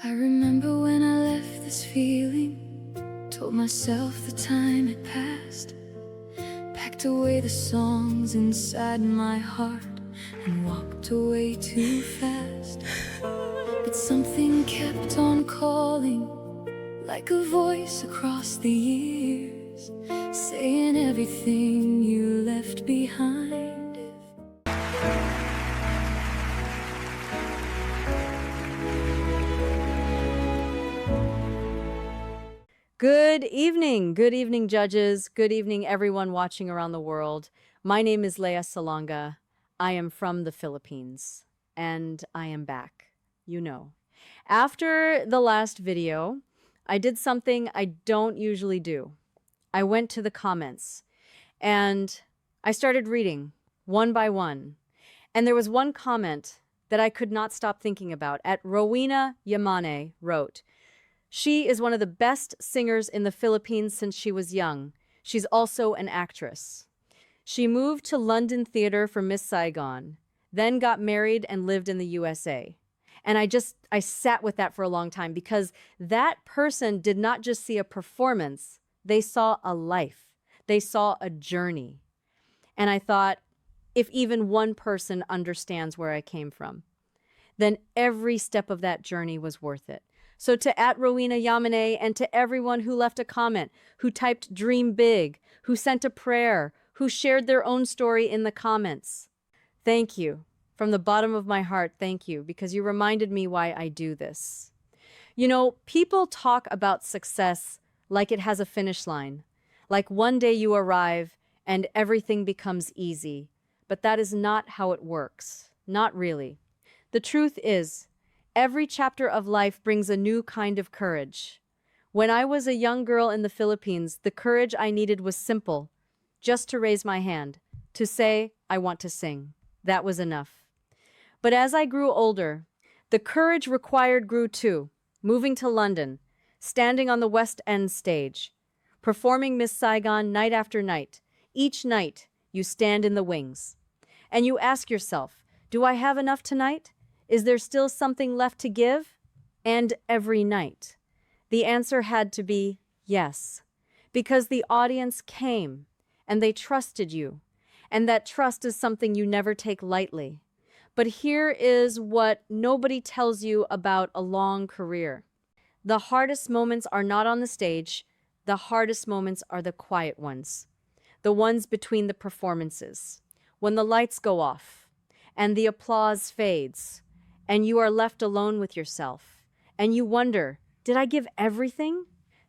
I remember when I left this feeling, told myself the time had passed, packed away the songs inside my heart and walked away too fast. But something kept on calling, like a voice across the years, saying everything you left behind. Good evening, judges. Good evening, everyone watching around the world. My name is Lea Salonga. I am from the Philippines, and I am back, you know. After the last video, I did something I don't usually do. I went to the comments, and I started reading one by one. And there was one comment that I could not stop thinking about. At Rowena Yamane wrote, "She is one of the best singers in the Philippines since she was young. She's also an actress. She moved to London Theatre for Miss Saigon, then got married and lived in the USA." And I sat with that for a long time because that person did not just see a performance, they saw a life. They saw a journey. And I thought, if even one person understands where I came from, then every step of that journey was worth it. So to at Rowena Yamane and to everyone who left a comment, who typed dream big, who sent a prayer, who shared their own story in the comments, thank you. From the bottom of my heart, thank you, because you reminded me why I do this. You know, people talk about success like it has a finish line, like one day you arrive and everything becomes easy. But that is not how it works. Not really. The truth is, every chapter of life brings a new kind of courage. When I was a young girl in the Philippines, the courage I needed was simple, just to raise my hand, to say, I want to sing. That was enough. But as I grew older, the courage required grew too, moving to London, standing on the West End stage, performing Miss Saigon night after night. Each night, you stand in the wings. And you ask yourself, do I have enough tonight? Is there still something left to give? And every night, the answer had to be yes, because the audience came and they trusted you. And that trust is something you never take lightly. But here is what nobody tells you about a long career. The hardest moments are not on the stage. The hardest moments are the quiet ones, the ones between the performances, when the lights go off and the applause fades, and you are left alone with yourself, and you wonder, did I give everything?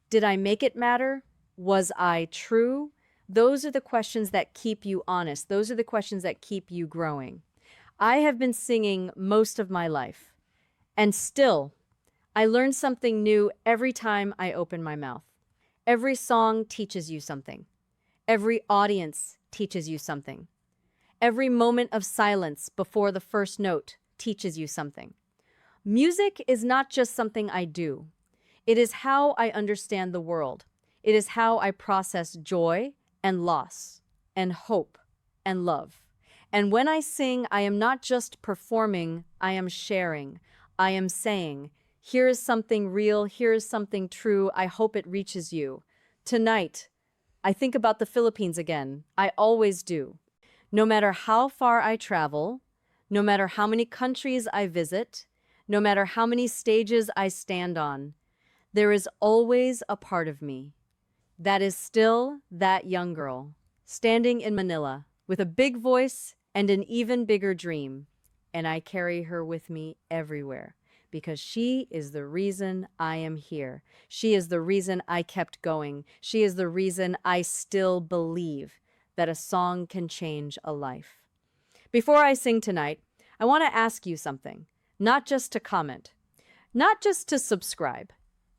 Did I make it matter? Was I true? Those are the questions that keep you honest. Those are the questions that keep you growing. I have been singing most of my life, and still, I learn something new every time I open my mouth. Every song teaches you something. Every audience teaches you something. Every moment of silence before the first note teaches you something. Music is not just something I do. It is how I understand the world. It is how I process joy and loss and hope and love. And when I sing, I am not just performing, I am sharing. I am saying, here is something real, here is something true. I hope it reaches you. Tonight, I think about the Philippines again. I always do. No matter how far I travel, no matter how many countries I visit, no matter how many stages I stand on, there is always a part of me that is still that young girl, standing in Manila with a big voice and an even bigger dream. And I carry her with me everywhere because she is the reason I am here. She is the reason I kept going. She is the reason I still believe that a song can change a life. Before I sing tonight, I want to ask you something, not just to comment, not just to subscribe,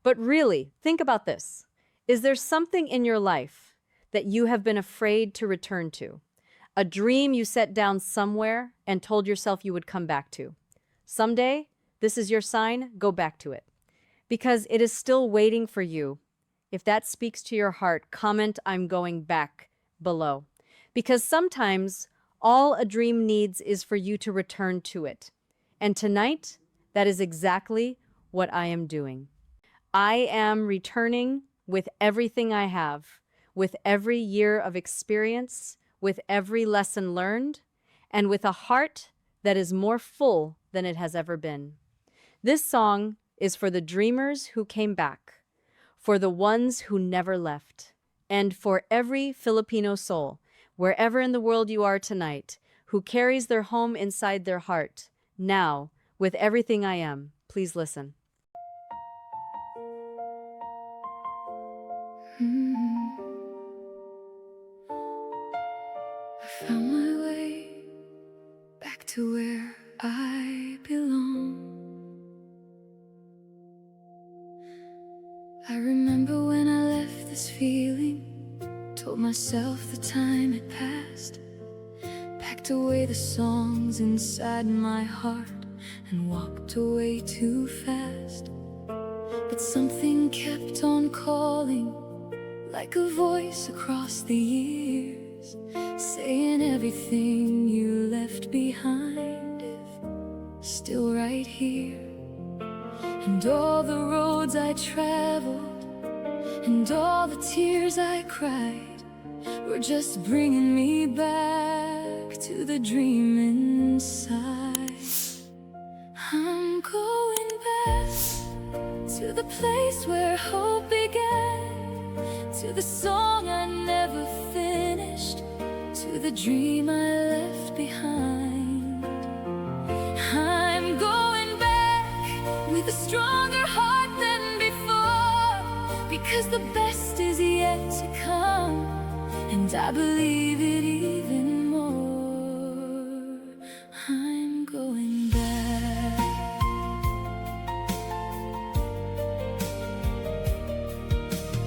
but really think about this. Is there something in your life that you have been afraid to return to? A dream you set down somewhere and told yourself you would come back to. Someday, this is your sign, go back to it. Because it is still waiting for you. If that speaks to your heart, comment I'm going back below. Because sometimes all a dream needs is for you to return to it. And tonight, that is exactly what I am doing. I am returning with everything I have, with every year of experience, with every lesson learned, and with a heart that is more full than it has ever been. This song is for the dreamers who came back, for the ones who never left, and for every Filipino soul, wherever in the world you are tonight, who carries their home inside their heart. Now, with everything I am, please listen. I found my way back to where I belong. I remember when I left this feeling, told myself the time had passed, packed away the songs inside my heart and walked away too fast. But something kept on calling, like a voice across the years, saying everything you left behind is still right here. And all the roads I traveled, and all the tears I cried, were just bringing me back to the dream inside. I'm going back to the place where hope began, to the song I never finished, to the dream I left behind. I'm going back with a stronger heart than before, because the best is yet to come, and I believe it even more. I'm going back.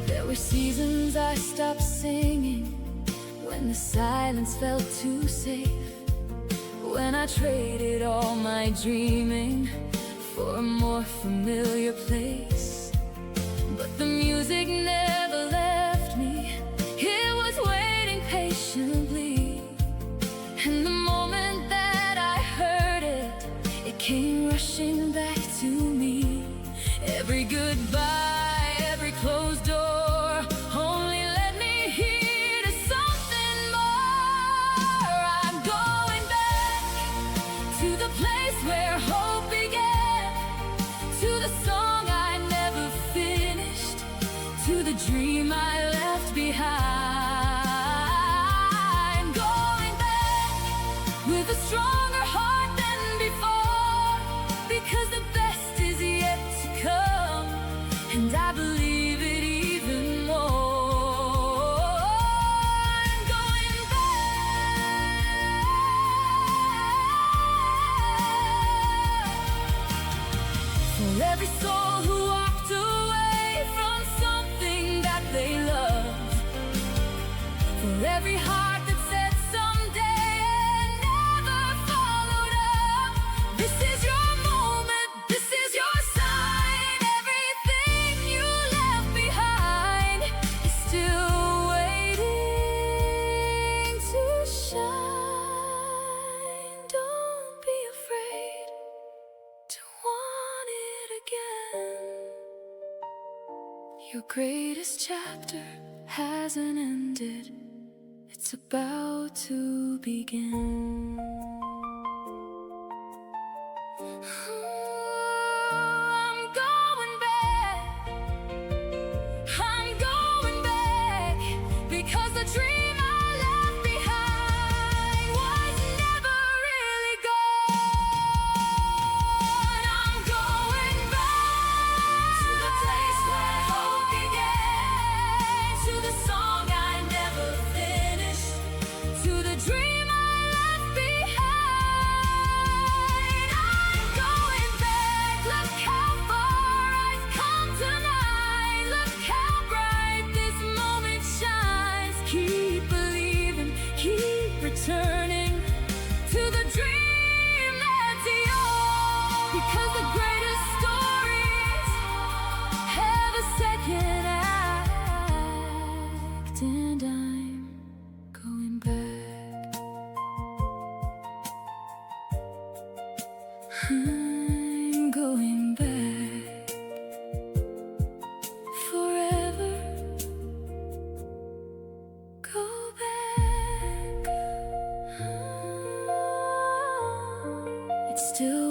There were seasons I stopped singing, when the silence felt too safe, when I traded all my dreaming for a more familiar place. But the music never left me, it was waiting patiently. And the moment that I heard it, it came rushing back to me. Every goodbye, every closed door, only led me here to something more. I'm going back to the place where hope began, to the song I never finished, to the dream I left behind. Going back with a stronger heart than before, because the best is yet to come, and I believe it even more. I'm going back for every soul who walked away from something that they loved, for every heart that said someday and never followed up. This is your moment, this is your sign. Everything you left behind is still waiting to shine. Don't be afraid to want it again. Your greatest chapter hasn't ended, it's about to begin. I'm going back, I'm going back, because the dream I left behind was never really gone. I'm going back to the place where hope began, to the song I never finished, to the dream I left behind. Still